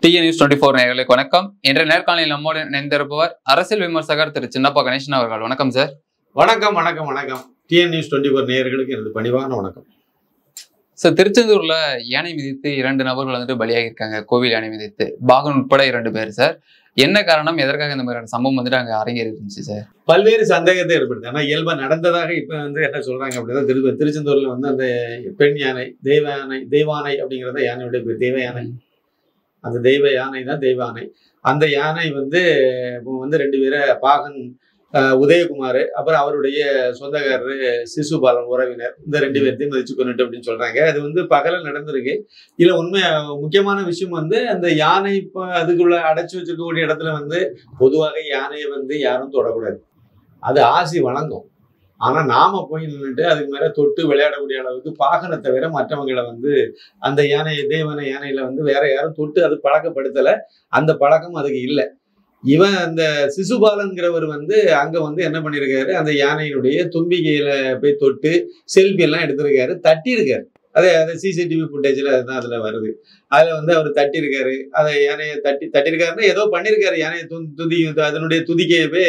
TN news 24 நேயர்களுக்கு வணக்கம். இன்றைய நேர்காணலில் நம்மோடு இணைந்திருப்பவர் அரசியல் விமர்சகர் திரு சின்னப்பா கணேசன் அவர்கள். வணக்கம் சார். வணக்கம் வணக்கம் வணக்கம். டிஎன் நியூஸ் 24 நேயர்களுக்கு எனது பணிவான வணக்கம். சார், திருச்செந்தூர்ல யானை மிதித்து 2 நபர்கள் வந்துட்டு பலியாகி இருக்காங்க. கோவில் யானை மிதித்து பாகன் உட்பட 2 பேர். சார், என்ன காரணம், எதற்காக இந்த மாதிரியான சம்பவம் வந்துட்டு அங்க அரங்கேறி இருந்துச்சு சார்? பல்வேறு சந்தேகத்தை ஏற்படுது. ஆனா இயல்பா நடந்ததாக இப்ப என்ன சொல்றாங்க அப்படின்னா, திருச்செந்தூர்ல அந்த பெண் யானை தெய்வானை அப்படிங்கிறத யானையுடைய பேர். தெய்வ யானை, அந்த தெய்வ யானை தான் தெய்வானை. அந்த யானை வந்து 2 பேரை பாகன் உதயகுமார், அப்புறம் அவருடைய சொந்தக்காரரு சிசுபாலன் உறவினர், இந்த 2 பேர்த்தையும் மதிச்சு கொண்டுட்டு அப்படின்னு சொல்றாங்க. அது பகல நடந்திருக்கு. இதுல முக்கியமான விஷயம் அந்த யானை அதுக்குள்ள அடைச்சு வச்சிருக்கக்கூடிய இடத்துல பொதுவாக யானையை யாரும் தொடக்கூடாது. அது ஆசி வழங்கும். ஆனா நாம போய் நின்றுட்டு அதுக்கு மேல தொட்டு விளையாடக்கூடிய அளவுக்கு பாகனை தவிர மற்றவங்களை அந்த யானையில வேற யாரும் தொட்டு அது பழக்கப்படுத்தல. அந்த பழக்கம் அதுக்கு இல்லை. இவன் அந்த சிசுபாலன்கிறவர் அங்க என்ன பண்ணிருக்காரு, அந்த யானையினுடைய தும்பிக்கையில போய் தொட்டு செல்ஃபி எல்லாம் எடுத்திருக்காரு, தட்டியிருக்காரு. அதை சிசிடிவி ஃபுட்டேஜ்ல அதுதான் அதுல வருது. அதுல அவர் தட்டியிருக்காரு. அதை யானையை தட்டியிருக்காருன்னா ஏதோ பண்ணிருக்காரு. யானையை அதனுடைய துதிக்கையவே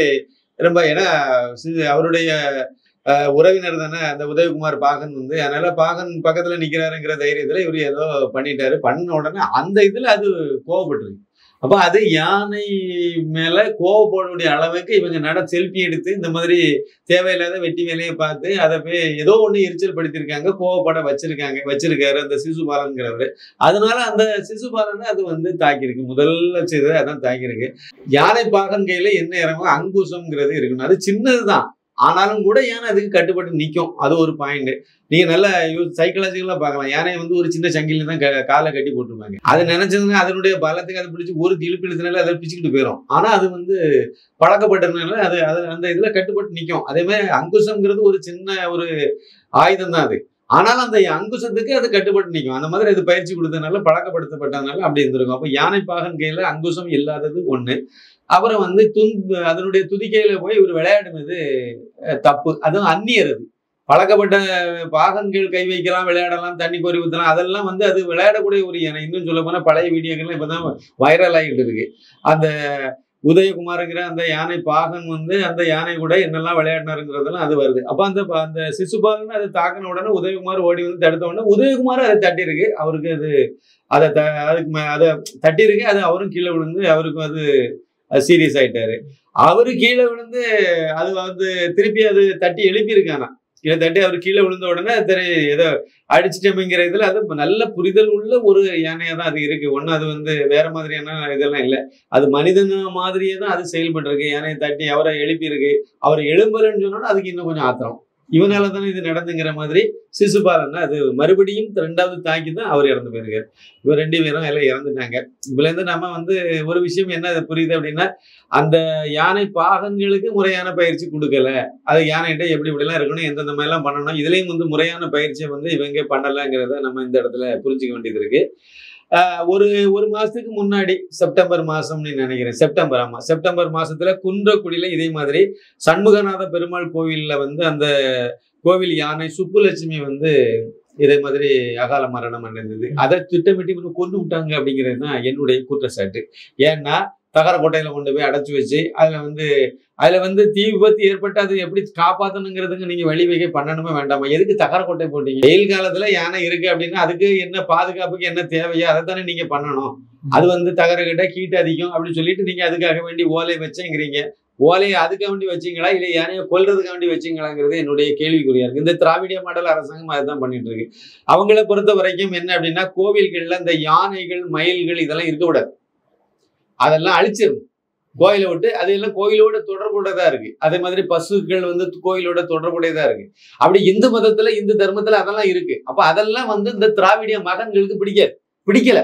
ரொம்ப, ஏன்னா அவருடைய உறவினர் தானே அந்த உதயகுமார் பாகன். அதனால பாகன் பக்கத்துல நிக்கிறாருங்கிற தைரியத்துல இவர் ஏதோ பண்ணிட்டாரு. பண்ண உடனே அந்த இதுல அது கோவப்பட்டிருக்கு. அப்ப அது யானை மேல கோவப்படக்கூடிய அளவுக்கு இவங்க செல்ஃபி எடுத்து இந்த மாதிரி தேவையில்லாத வெட்டி வேலையை பார்த்து அதை போய் ஏதோ ஒண்ணு எரிச்சல் படுத்திருக்காங்க, கோவப்பட வச்சிருக்காரு அந்த சிசுபாலன்கிறவரு. அதனால அந்த சிசுபாலனை அது தாக்கியிருக்கு. முதல்ல செய்தது அதான் தாக்கியிருக்கு. யானை பாகன் கையில என்ன இறங்கும், அங்குசம்ங்கிறது இருக்கணும். அது சின்னதுதான், ஆனாலும் கூட யானை அதுக்கு கட்டுப்பட்டு நிற்கும். அது ஒரு பாயிண்ட். நீங்க நல்லா சைக்கலாஜிக்கலா பார்க்கலாம். யானையை ஒரு சின்ன சங்கில தான் காலை கட்டி போட்டுருப்பாங்க. அது நினைச்சதுன்னா அதனுடைய பலத்துக்கு அதை பிடிச்சி ஒரு இழுப்பு இழுத்தினால அதை பிடிச்சிக்கிட்டு போயிடும். ஆனா அது பழக்கப்பட்டதுனால அது அந்த இதுல கட்டுப்பட்டு நிற்கும். அதே மாதிரி அங்குசம்ங்கிறது ஒரு சின்ன ஒரு ஆயுதம் தான் அது. ஆனாலும் அந்த அங்குசத்துக்கு அது கட்டுப்பட்டு நிற்கும். அந்த மாதிரி அது பயிற்சி கொடுத்ததுனால, பழக்கப்படுத்தப்பட்டதுனால அப்படி இருந்திருக்கும். அப்ப யானை பாகன் கையில அங்குசம் இல்லாதது ஒண்ணு. அப்புறம் அதனுடைய துதிக்கையில போய் ஒரு விளையாடுனது தப்பு. அதுவும் அந்நியர். அது பழக்கப்பட்ட பாகன்கள் கை வைக்கலாம், விளையாடலாம், தண்ணி கோரி ஊத்தலாம். அதெல்லாம் அது விளையாடக்கூடிய ஒரு யானை. இன்னும் சொல்ல போனா பழைய வீடியோக்கள்லாம் இப்பதான் வைரல் ஆகிட்டு இருக்கு. அந்த உதயகுமாருங்கிற அந்த யானை பாகன் அந்த யானை கூட என்னெல்லாம் விளையாடினாருங்கிறதெல்லாம் அது வருது. அப்ப அந்த சிசுபாலன் அதை தாக்கின உடனே உதயகுமார் ஓடி தடுத்த உடனே உதயகுமார் அதை தட்டியிருக்கு. அவருக்கு அதை தட்டியிருக்கு. அது அவரும் கீழே விழுந்து அவருக்கும் அது சீரியஸ் ஆயிட்டாரு. அவரு கீழே விழுந்து அது திருப்பி அது தட்டி எழுப்பியிருக்கானா. கீழே தட்டி அவர் கீழே விழுந்த உடனே ஏதோ அடிச்சிட்டோம்ங்கிற இதுல அது நல்ல புரிதல் உள்ள ஒரு யானையா தான் அது இருக்கு. ஒண்ணு அது வேற மாதிரியான இதெல்லாம் இல்லை. அது மனிதன மாதிரியே தான் அது செயல்பட்டு இருக்கு. யானையை தட்டி அவரை எழுப்பியிருக்கு. அவர் எழும்பலன்னு சொன்னோன்னா அதுக்கு இன்னும் கொஞ்சம் ஆத்திரம். இவனால தானே இது நடந்துங்கிற மாதிரி சிசுபாலன் அது மறுபடியும் 2வது தாக்கி தான் அவர் இறந்து போயிருக்காரு. இவர் 2 பேரும் எல்லாம் இறந்துட்டாங்க. இதுல இருந்து நம்ம ஒரு விஷயம் என்ன புரியுது அப்படின்னா, அந்த யானை பாகன்களுக்கு முறையான பயிற்சி கொடுக்கல. அது யானைகிட்ட எப்படி இப்படிலாம் இருக்கணும், எந்தெந்த மாதிரி எல்லாம் பண்ணணும், இதுலயும் முறையான பயிற்சியை இவங்க பண்ணலங்கிறத நம்ம இந்த இடத்துல புரிஞ்சுக்க வேண்டியது இருக்கு. ஒரு மாசத்துக்கு முன்னாடி செப்டம்பர் மாசம்னு நினைக்கிறேன். செப்டம்பர் மாசத்துல குன்றக்குடியில இதே மாதிரி சண்முகநாத பெருமாள் கோவில்ல அந்த கோவில் யானை சுப்புலட்சுமி இதே மாதிரி அகால மரணம் அடைந்தது. அதை திட்டமிட்டு கொண்டு விட்டாங்க அப்படிங்கிறது தான் என்னுடைய குற்றச்சாட்டு. ஏன்னா தகரக்கோட்டையில கொண்டு போய் அடைச்சு வச்சு அதுல தீ விபத்து ஏற்பட்டு அது எப்படி காப்பாற்றணுங்கிறதுக்கு நீங்க வழிவகை பண்ணணுமே வேண்டாமா? எதுக்கு தகரக்கோட்டை போட்டீங்க? வெயில் காலத்துல யானை இருக்கு அப்படின்னா அதுக்கு என்ன பாதுகாப்புக்கு என்ன தேவையோ அதை தானே நீங்க பண்ணணும். அது தகரக்கிட்ட கீட்டு அதிகம் அப்படின்னு சொல்லிட்டு நீங்க அதுக்காக வேண்டி ஓலை வச்சேங்கிறீங்க. ஓலையை அதுக்காக வேண்டி வச்சீங்களா, இல்லை யானையை கொல்றதுக்காக வேண்டி வச்சீங்களாங்கிறது என்னுடைய கேள்விக்குறியா இருக்கு. இந்த திராவிட மாடல் அரசாங்கம் அதுதான் பண்ணிட்டு இருக்கு. அவங்கள பொறுத்த வரைக்கும் என்ன அப்படின்னா, கோவில்கள்ல இந்த யானைகள் மயில்கள் இதெல்லாம் இருக்கக்கூடாது. அதெல்லாம் அழிச்சிடும். கோயிலை விட்டு அதெல்லாம் கோயிலோட தொடர்புடையதா இருக்கு. அதே மாதிரி பசுக்கள் கோயிலோட தொடர்புடையதா இருக்கு. அப்படி இந்து மதத்துல இந்து தர்மத்துல அதெல்லாம் இருக்கு. அப்ப அதெல்லாம் இந்த திராவிட மகன்களுக்கு பிடிக்கல.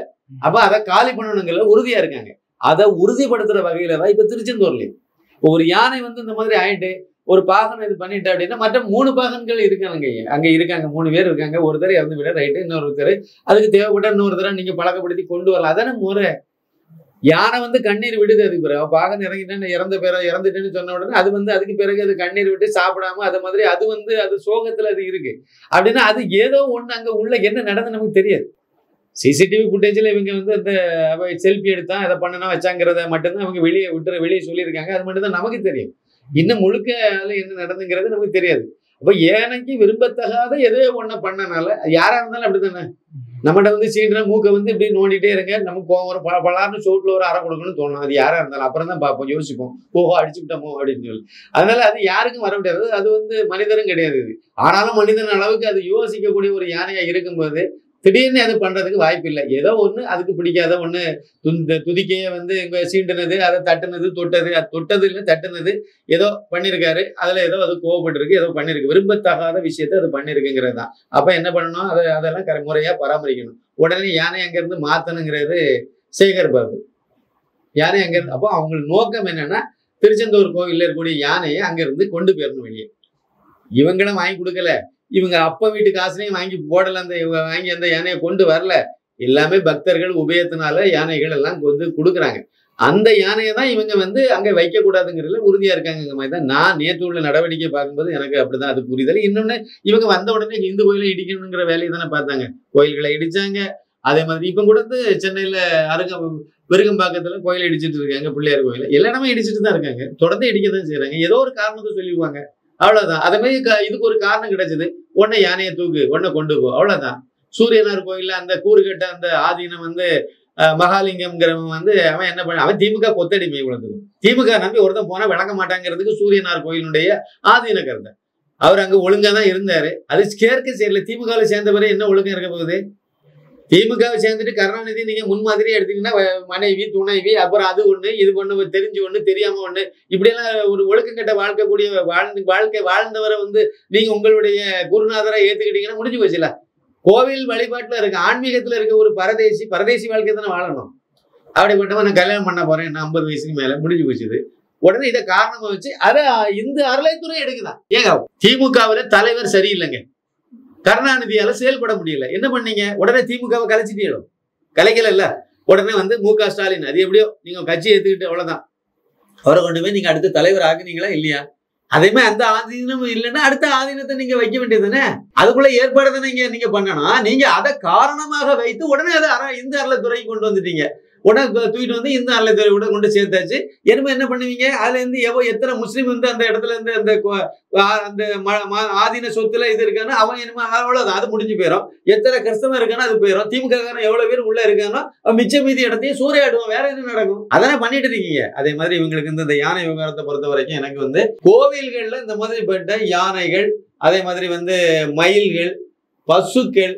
அப்ப அதை காலி பண்ணணுங்கிற உறுதியா இருக்காங்க. அதை உறுதிப்படுத்துற வகையில தான் இப்ப திருச்செந்தூர்லயும் ஒரு யானை இந்த மாதிரி ஆயிட்டு ஒரு பாகன் இது பண்ணிட்டு அப்படின்னா மற்ற 3 பாகன்கள் இருக்காங்க. அங்க இருக்காங்க, 3 பேர் இருக்காங்க. ஒருத்தர் இறந்து விட ரைட்டு, இன்னொருத்தர் அதுக்கு தேவைப்பட்ட இன்னொருத்தர நீங்க பழக்கப்படுத்தி கொண்டு வரலாம். அதான முறை. யானை கண்ணீர் விடுது. அதுக்கு பிறகு பாகன் இறந்துட்டேன்னு சொன்ன உடனே அதுக்கு பிறகு அது கண்ணீர் விட்டு சாப்பிடாம அது மாதிரி அது சோகத்துல அது இருக்கு அப்படின்னா அது ஏதோ ஒண்ணு அங்க உள்ள என்ன நடந்து நமக்கு தெரியாது. சிசிடிவி ஃபுட்டேஜில் இவங்க வந்து அந்த செல்ஃபி எடுத்தா அதை பண்ணனா வச்சாங்கிறத மட்டும்தான் அவங்க வெளியே சொல்லியிருக்காங்க. அது மட்டும்தான் நமக்கு தெரியும். இன்னும் முழுக்க அதில் என்ன நடந்துங்கிறது நமக்கு தெரியாது. அப்போ ஏனைக்கு விரும்பத்தகாத எதோ ஒன்றை பண்ணனால யாரா இருந்தாலும் அப்படித்தானே. நம்மகிட்ட வந்து சீன்ற மூக்கை வந்து இப்படி நோண்டிட்டே இருங்க, நமக்கு கோவம் வரும், பலார்னு சோட்டில் ஒரு அரை கொடுக்கணும்னு தோணும். அது யாரா இருந்தாலும் அப்புறம் தான் பார்ப்போம், யோசிப்போம், ஓஹோ அடிச்சுக்கிட்டோமோ அப்படின்னு சொல்லி. அதனால அது யாருக்கும் வர முடியாது. அது வந்து மனிதரும் கிடையாது இது. ஆனாலும் மனிதன் அளவுக்கு அது யோசிக்கக்கூடிய ஒரு யானையா இருக்கும்போது திடீர்னு அது பண்றதுக்கு வாய்ப்பு இல்லை. ஏதோ ஒண்ணு அதுக்கு பிடிக்காத ஒண்ணு துதிக்கையே வந்து இங்க சீண்டுனது, அதை தட்டுனது, தொட்டது, அது தொட்டது இல்லை தட்டுனது, ஏதோ பண்ணியிருக்காரு. அதுல ஏதோ அது கோவப்பட்டிருக்கு, ஏதோ பண்ணிருக்கு, விரும்பத்தகாத விஷயத்த அது பண்ணிருக்குங்கிறது தான். அப்ப என்ன பண்ணணும், அதெல்லாம் முறையா பராமரிக்கணும். உடனே யானை அங்கிருந்து மாத்தணுங்கிறது சேகர் பாபு. யானை அங்கிருந்து அப்போ அவங்களுக்கு நோக்கம் என்னன்னா, திருச்செந்தூர் கோவில்ல இருக்கக்கூடிய யானையை அங்கிருந்து கொண்டு போயிடணும் வெளியே. இவங்களும் வாங்கி கொடுக்கல, இவங்க அப்ப வீட்டு காசுலையும் வாங்கி போடல, வாங்கி அந்த யானையை கொண்டு வரல. எல்லாமே பக்தர்கள் உபயத்தினால யானைகள் எல்லாம் வந்து கொடுக்குறாங்க. அந்த யானையை தான் இவங்க வந்து அங்க வைக்க கூடாதுங்கிறதுல உறுதியா இருக்காங்க மாதிரி தான். நான் நேற்று உள்ள நடவடிக்கை பார்க்கும்போது எனக்கு அப்படிதான் அது புரிதல். இன்னொன்னு, இவங்க வந்த உடனே இந்து கோயிலை இடிக்கணுங்கிற வேலையை தானே பார்த்தாங்க. கோயில்களை இடிச்சாங்க. அதே மாதிரி இப்ப கூட சென்னையில விருகம்பாக்கத்துல கோயில் இடிச்சிட்டு இருக்காங்க, பிள்ளையார் கோயில. எல்லா இடமே இடிச்சிட்டு தான் இருக்காங்க, தொடர்ந்து இடிக்கதான் செய்யறாங்க. ஏதோ ஒரு காரணத்தை சொல்லிடுவாங்க, அவ்வளவுதான். அதே மாதிரி இதுக்கு ஒரு காரணம் கிடைச்சது, உடனே யானையை தூக்கு, உடனே கொண்டு போ, அவ்வளவுதான். சூரியனார் கோயில்ல அந்த கூறுகட்ட அந்த ஆதீனம் வந்து மகாலிங்கம்ங்கிறவன் வந்து அவன் என்ன பண்ண, அவன் திமுக கொத்தடிமை உலகத்துக்கும். திமுக நம்பி ஒருத்தன் போனா விளங்க மாட்டாங்கிறதுக்கு சூரியனார் கோயிலுடைய ஆதீன கருத்தை. அவர் அங்க ஒழுங்கா தான் இருந்தாரு. அது கேட்க சரியில்லை. திமுகவில் சேர்ந்தவரை என்ன ஒழுங்கா இருக்க போகுது? திமுகவை சேர்ந்துட்டு கருணாநிதி நீங்க முன்மாதிரியே எடுத்தீங்கன்னா, மனைவி, துணைவி, அப்புறம் அது ஒண்ணு, இது ஒண்ணு, தெரிஞ்சு ஒண்ணு, தெரியாம ஒண்ணு, இப்படியெல்லாம் ஒரு ஒழுக்கம் கட்ட வாழ்க்கை வாழ்ந்தவரை வந்து நீங்க உங்களுடைய குருநாதரை ஏத்துக்கிட்டீங்கன்னா முடிஞ்சு போச்சுல. கோவில் வழிபாட்டுல இருக்க, ஆன்மீகத்துல இருக்க ஒரு பரதேசி வாழ்க்கை தானே வாழணும். அப்படிப்பட்டவன் நான் கல்யாணம் பண்ண போறேன், நான் 50 வயசுக்கு மேல, முடிஞ்சு போச்சுது. உடனே இதை காரணமா வச்சு அதை இந்த அறளைத்துறை எடுக்குதான். ஏங்க திமுகவுல தலைவர் சரியில்லைங்க, கருணாநிதியால செயல்பட முடியல, என்ன பண்ணீங்க? உடனே திமுகவை கலைச்சிட்டீங்களோ? கலைக்கல. உடனே வந்து மு.க. ஸ்டாலின், அது எப்படியோ நீங்க கட்சி ஏத்துக்கிட்டு அவ்வளவுதான், அவரை கொண்டு போய் நீங்க அடுத்த தலைவர் ஆகுனீங்களா இல்லையா? அதே மாதிரி அந்த ஆதீனம் இல்லைன்னா அடுத்த ஆதீனத்தை நீங்க வைக்க வேண்டியது தானே. அதுக்குள்ள ஏற்பாடு தானே நீங்க பண்ணணும். நீங்க அதை காரணமாக வைத்து உடனே அதை இந்த அறளைத்துறைக்கு கொண்டு வந்துட்டீங்க. உடனே தூக்கிட்டு வந்து இந்த அறளைத்துறை கூட கொண்டு சேர்த்தாச்சு. என்ன பண்ணுவீங்க? அதுல இருந்து எத்தனை முஸ்லீம் வந்து அந்த இடத்துல இருந்து அந்த ஆதீன சொத்துல இது இருக்கானோ அவன் என்னமோ அவ்வளவுதான், அது முடிஞ்சு போயிடும். எத்தனை கிறிஸ்தவம் இருக்கானோ அது போயிடும். திமுக எவ்வளவு பேர் உள்ள இருக்கானோ மிச்ச மீதி இடத்தையும் சூறையாடுவோம். வேற என்ன நடக்கும்? அதானே பண்ணிட்டு இருக்கீங்க. அதே மாதிரி இவங்களுக்கு இந்த யானை விவகாரத்தை பொறுத்த வரைக்கும் எனக்கு வந்து கோவில்கள்ல இந்த மாதிரிப்பட்ட யானைகள், அதே மாதிரி வந்து மயில்கள், பசுக்கள்,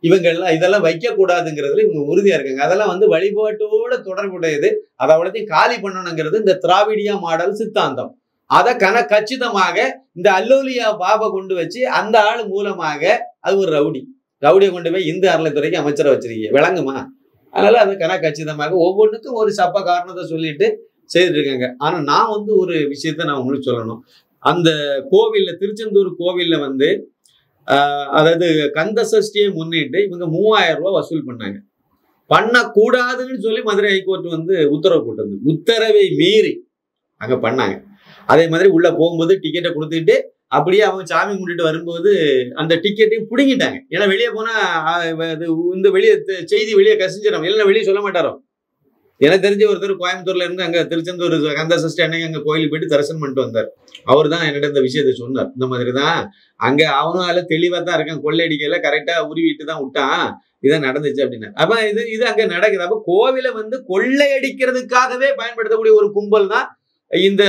இவங்கெல்லாம் இதெல்லாம் வைக்க கூடாதுங்கிறதுல இவங்க உறுதியா இருக்காங்க. அதெல்லாம் வந்து வழிபாட்டோட தொடர்புடையது. அதை அவ்வளோத்தையும் காலி பண்ணணுங்கிறது இந்த திராவிடியா மாடல் சித்தாந்தம். அதை கச்சிதமாக இந்த அல்லோலியா பாபா கொண்டு வச்சு அந்த ஆள் மூலமாக, அது ஒரு ரவுடியை கொண்டு போய் இந்த அறளைத்துறைக்கு அமைச்சரை வச்சிருக்கீங்க, விளங்குமா? அதனால அது கச்சிதமாக ஒவ்வொன்றுக்கும் ஒரு சப்ப காரணத்தை சொல்லிட்டு செய்துட்டு இருக்காங்க. ஆனா நான் வந்து ஒரு விஷயத்த நான் உங்களுக்கு சொல்லணும். அந்த கோவில்ல, திருச்செந்தூர் கோவில்ல வந்து அதாவது கந்த சஷ்டியை முன்னிட்டு இவங்க 3000 ரூபாய் வசூல் பண்ணக்கூடாதுன்னு சொல்லி மதுரை ஹைகோர்ட் வந்து உத்தரவு போட்டது. உத்தரவை மீறி அங்க பண்ணாங்க. அதே மாதிரி உள்ள போகும்போது டிக்கெட்டை கொடுத்துட்டு அப்படியே அவங்க சாமி கும்பிட்டு வரும்போது அந்த டிக்கெட்டையும் பிடுங்கிட்டாங்க. ஏன்னா வெளியே போனா இந்த செய்தி வெளியே கசிஞ்சிடும், இல்லைன்னா வெளியே சொல்ல மாட்டாரோ. எனக்கு தெரிஞ்ச ஒருத்தர் கோயம்புத்தூர்ல இருந்து அங்க திருச்செந்தூர் கந்த சஷ்டி அன்னைக்கு அங்க கோயிலுக்கு போயிட்டு தரிசனம் பண்ணிட்டு வந்தார். அவர் தான் என்னிட்ட இந்த விஷயத்த சொன்னார். இந்த மாதிரிதான் அங்க அவனும் அதுல தெளிவா தான் இருக்கான், கொள்ளையடிக்கல, கரெக்டா உருவிட்டு தான் விட்டான், இதான் நடந்துச்சு அப்படின்னு. அப்ப இது அங்க நடக்குது. அப்ப கோவிலை வந்து கொள்ளையடிக்கிறதுக்காகவே பயன்படுத்தக்கூடிய ஒரு கும்பல் தான் இந்த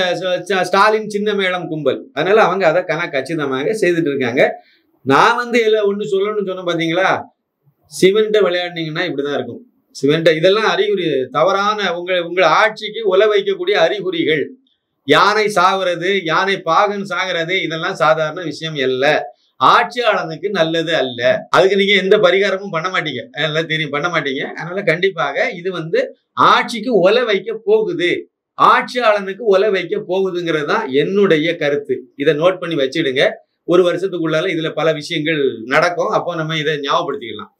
ஸ்டாலின் சின்ன மேளம் கும்பல். அதனால அவங்க அதை கச்சிதமாக செய்துட்டு இருக்காங்க. நான் வந்து ஒண்ணு சொல்லணும்னு சொன்ன பாத்தீங்களா, சிமெண்ட்டை விளையாடினீங்கன்னா இப்படிதான் இருக்கும். சிமெண்ட் இதெல்லாம் அறிகுறி, தவறான உங்கள் ஆட்சிக்கு உல வைக்கக்கூடிய அறிகுறிகள். யானை சாகுறது, யானை பாகன் சாகிறது, இதெல்லாம் சாதாரண விஷயம் அல்ல. ஆட்சியாளனுக்கு நல்லது அல்ல. அதுக்கு நீங்க எந்த பரிகாரமும் பண்ண மாட்டீங்க, அதெல்லாம் தெரியும், பண்ண மாட்டீங்க. அதனால கண்டிப்பாக இது வந்து ஆட்சிக்கு ஒல வைக்க போகுது, ஆட்சியாளனுக்கு ஒல வைக்க போகுதுங்கிறது தான் என்னுடைய கருத்து. இதை நோட் பண்ணி வச்சிடுங்க. ஒரு வருஷத்துக்குள்ளால இதுல பல விஷயங்கள் நடக்கும். அப்போ நம்ம இதை ஞாபகப்படுத்திக்கலாம்.